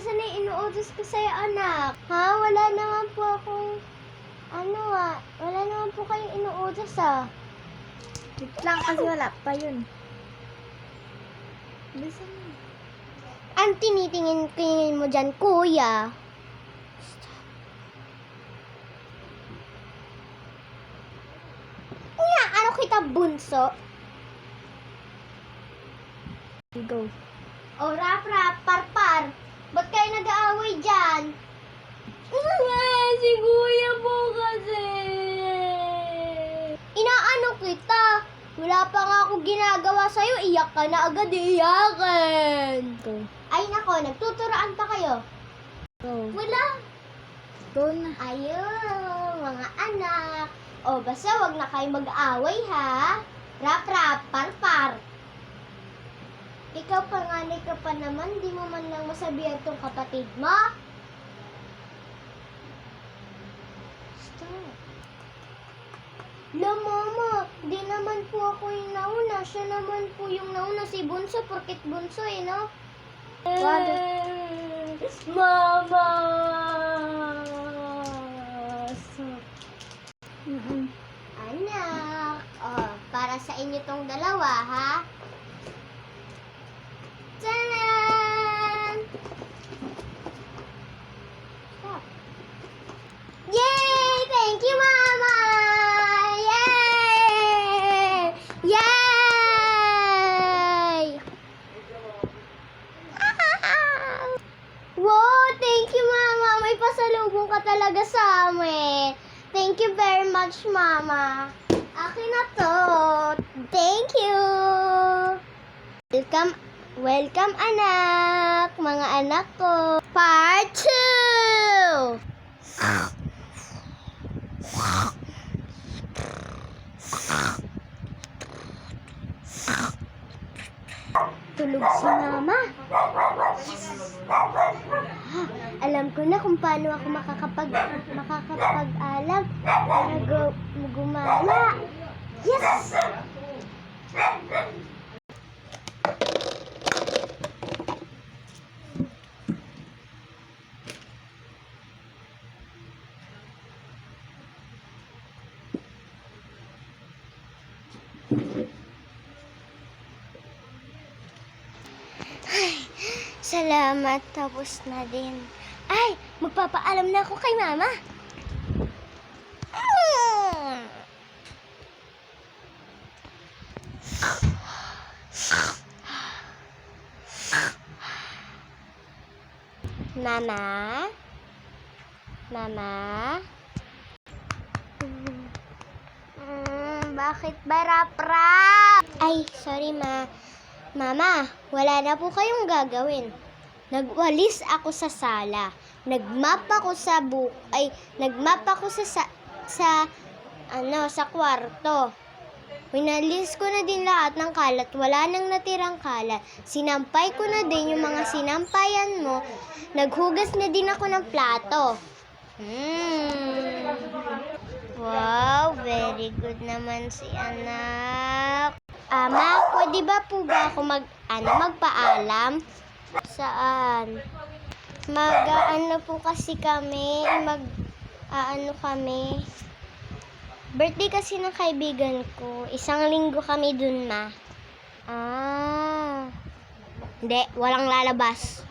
Nasaan na yung inuutos ko sa'yo, anak? Ha? Wala naman po akong... wala naman po kayong inuutos, Wait lang kasi wala pa yun. Bilisan mo. Ang tinitingin mo dyan, kuya? Kuya, ano kita bunso? Go. O, rap, par. Ba't kayo nag-aaway dyan? Si kuya po kasi. Inaano kita? Wala pa nga ako ginagawa sa'yo. Iyak ka na agad, iyakan. Go. Ay nako, nagtuturaan pa kayo. Go. Wala. Go na. Ayun, mga anak. O, basta wag na kayo mag-aaway, ha? Rap, par. Ikaw panganay ka pa naman, di mo man lang masabihan tong kapatid mo. Stop. La, mama, di naman po ako yung nauna. Siya naman po yung nauna, si Bunso, porkit Bunso no? Mama! Anak, para sa inyo tong dalawa, ha? Tanan! Stop. Yay! Thank you, Mama! Yay! Yay! Wow! Thank you, Mama! May pasalubong ka talaga sa amin. Thank you very much, Mama. Akin na to. Thank you. Welcome, anak. Mga anak ko. Part 2. Tulog si Mama. Alam ko na kung paano ako makakapag-alam para gumala. Yes! Salamat, tapos na din. Ay, magpapaalam na ako kay Mama. Mama? Bakit ba rap-rap? Ay, sorry Mama, wala na po kayong gagawin. Nagwalis ako sa sala. Nagmap ako sa sa kwarto. Winalis ko na din lahat ng kalat. Wala nang natirang kalat. Sinampay ko na din yung mga sinampayan mo. Naghugas na din ako ng plato. Wow, very good naman si anak. Ama, pwede ba po ba ako magpaalam? Saan? Mag-aano po kasi kami, kami. Birthday kasi ng kaibigan ko. 1 linggo kami dun, ma. Hindi, walang lalabas.